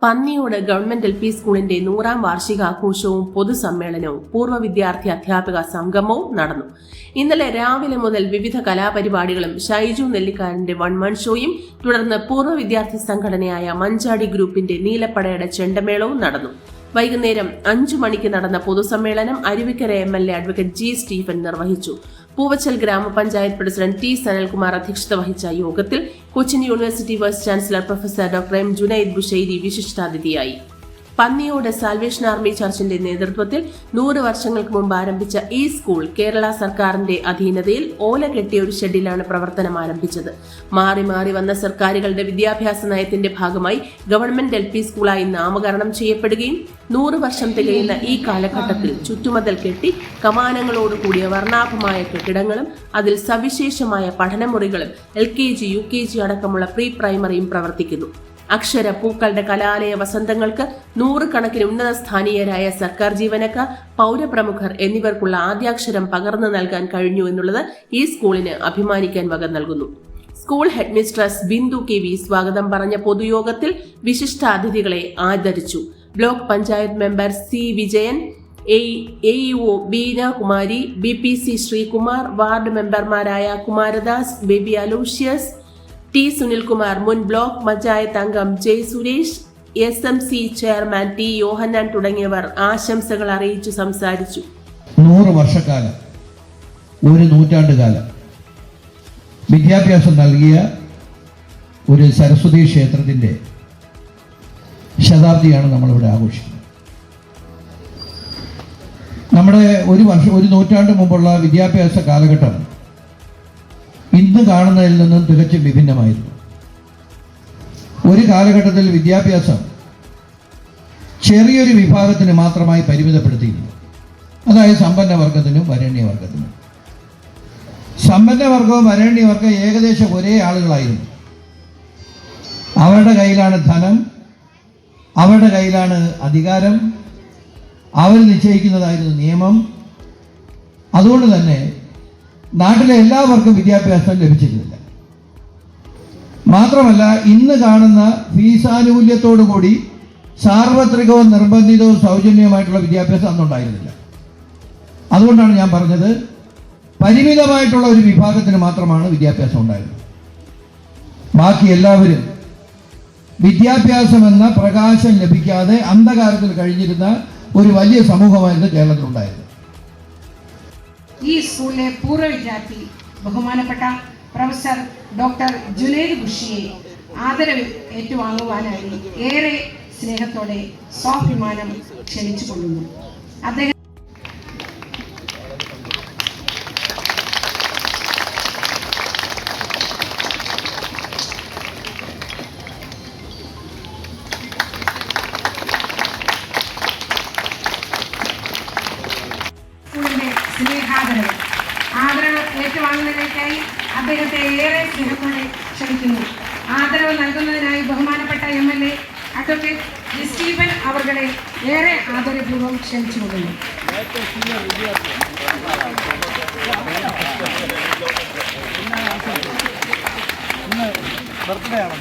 പന്നിയോട് government LP സ്കൂളിന്റെ 100ാം വാർഷികാഘോഷവും പൊതുസമ്മേളനവും പൂർവ്വ വിദ്യാർത്ഥി അധ്യാപക സംഗമവും നടന്നു. ഇന്നലെ രാവിലെ മുതൽ വിവിധ കലാപരിപാടികളും ഷൈജു നെല്ലിക്കാരന്റെ വൺമൺ ഷോയും തുടർന്ന് പൂർവ്വ വിദ്യാർത്ഥി സംഘടനയായ മഞ്ചാടി ഗ്രൂപ്പിന്റെ നീലപ്പടയുടെ ചെണ്ടമേളവും നടന്നു. വൈകുന്നേരം 5 മണിക്ക് നടന്ന പൊതുസമ്മേളനം Aruvikkara MLA advocate G. Stephen നിർവഹിച്ചു. പൂവച്ചൽ ഗ്രാമപഞ്ചായത്ത് പ്രസിഡന്റ് T. സനൽകുമാർ അധ്യക്ഷത വഹിച്ച യോഗത്തിൽ Cochin university vice chancellor professor doctor M. Junaid Bushiri വിശിഷ്ടാതിഥിയായി. പന്നിയോട് സാൽവേഷൻ ആർമി ചർച്ചിന്റെ നേതൃത്വത്തിൽ 100 വർഷങ്ങൾക്ക് മുമ്പ് ആരംഭിച്ച ഈ സ്കൂൾ കേരള സർക്കാരിന്റെ അധീനതയിൽ ഓല കെട്ടിയ ഒരു ഷെഡിലാണ് പ്രവർത്തനം ആരംഭിച്ചത്. മാറി മാറി വന്ന സർക്കാരുകളുടെ വിദ്യാഭ്യാസ നയത്തിന്റെ ഭാഗമായി ഗവൺമെന്റ് LP സ്കൂളായി നാമകരണം ചെയ്യപ്പെടുകയും 100 വർഷം തികയുന്ന ഈ കാലഘട്ടത്തിൽ ചുറ്റുമതിൽ കെട്ടി കമാനങ്ങളോടുകൂടിയ വർണ്ണാഭമായ കെട്ടിടങ്ങളും അതിൽ സവിശേഷമായ പഠനമുറികളും LKG, UKG അടക്കമുള്ള പ്രീ പ്രൈമറിയും പ്രവർത്തിക്കുന്നു. അക്ഷരപ്പൂക്കളുടെ കലാലയ വസന്തങ്ങൾക്ക് 100 കണക്കിന് ഉന്നത സ്ഥാനീയരായ സർക്കാർ ജീവനക്കാർ, പൗരപ്രമുഖർ എന്നിവർക്കുള്ള ആദ്യാക്ഷരം പകർന്നു നൽകാൻ കഴിഞ്ഞു എന്നുള്ളത് ഈ സ്കൂളിന് അഭിമാനിക്കാൻ വക നൽകുന്നു. School headmistress Bindu KV സ്വാഗതം പറഞ്ഞ പൊതുയോഗത്തിൽ വിശിഷ്ടാതിഥികളെ ആദരിച്ചു. Block panchayat member C. Vijayan, AEO Beenakumari, BPC Sreekumar, ward മെമ്പർമാരായ Kumaradas, Baby Aloysius, T. Sunilkumar, മുൻ ബ്ലോക്ക് പഞ്ചായത്ത് അംഗം J. Suresh, SMC chairman T. Yohannan തുടങ്ങിയവർ ആശംസകൾ അറിയിച്ചു സംസാരിച്ചു. 100 വർഷക്കാലം, ഒരു നൂറ്റാണ്ടുകാലം വിദ്യാഭ്യാസം നൽകിയ ഒരു സരസ്വതി ക്ഷേത്രത്തിന്റെ ശതാബ്ദിയാണ് നമ്മളിവിടെ ആഘോഷിക്കുന്നത്. നമ്മുടെ ഒരു നൂറ്റാണ്ട് മുമ്പുള്ള വിദ്യാഭ്യാസ കാലഘട്ടം ഇന്ന് കാണുന്നതിൽ നിന്നും തികച്ചും വിഭിന്നമായിരുന്നു. ഒരു കാലഘട്ടത്തിൽ വിദ്യാഭ്യാസം ചെറിയൊരു വിഭാഗത്തിന് മാത്രമായി പരിമിതപ്പെടുത്തിയിരുന്നു. അതായത് സമ്പന്നവർഗത്തിനും വരേണ്യവർഗത്തിനും. സമ്പന്നവർഗവും വരേണ്യവർഗം ഏകദേശം ഒരേ ആളുകളായിരുന്നു. അവരുടെ കയ്യിലാണ് ധനം, അവരുടെ കയ്യിലാണ് അധികാരം, അവർ നിശ്ചയിക്കുന്നതായിരുന്നു നിയമം. അതുകൊണ്ട് തന്നെ നാട്ടിലെ എല്ലാവർക്കും വിദ്യാഭ്യാസം ലഭിച്ചിരുന്നില്ല. മാത്രമല്ല, ഇന്ന് കാണുന്ന ഫീസാനുകൂല്യത്തോടുകൂടി സാർവത്രികവും നിർബന്ധിതവും സൗജന്യവുമായിട്ടുള്ള വിദ്യാഭ്യാസം അന്നുണ്ടായിരുന്നില്ല. അതുകൊണ്ടാണ് ഞാൻ പറഞ്ഞത്, പരിമിതമായിട്ടുള്ള ഒരു വിഭാഗത്തിന് മാത്രമാണ് വിദ്യാഭ്യാസം ഉണ്ടായിരുന്നത്. ബാക്കി എല്ലാവരും വിദ്യാഭ്യാസം എന്ന പ്രകാശം ലഭിക്കാതെ അന്ധകാരത്തിൽ കഴിഞ്ഞിരുന്ന ഒരു വലിയ സമൂഹമായിരുന്നു കേരളത്തിലുണ്ടായിരുന്നത്. ഈ സ്കൂളിലെ പൂർവ്വ വിദ്യാർത്ഥി ബഹുമാനപ്പെട്ട പ്രൊഫസർ ഡോക്ടർ ജുനൈദ് ബുഷിയെ ആദരവ് ഏറ്റുവാങ്ങുവാനായി ഏറെ സ്നേഹത്തോടെ സ്വാഭിമാനം ക്ഷണിച്ചുകൊള്ളുന്നു. അദ്ദേഹം ആദരവ് ഏറ്റുവാങ്ങുന്നതിലേക്കായി അദ്ദേഹത്തെ ഏറെ സ്നേഹത്തോടെ ക്ഷണിക്കുന്നു. ആദരവ് നൽകുന്നതിനായി ബഹുമാനപ്പെട്ട MLA അഡ്വക്കേറ്റ് G. സ്റ്റീഫൻ അവരുടെ ഏറെ ആദരപൂർവ്വം ക്ഷണിച്ചുകൊള്ളുന്നു. വിദ്യാർത്ഥിയാണ്.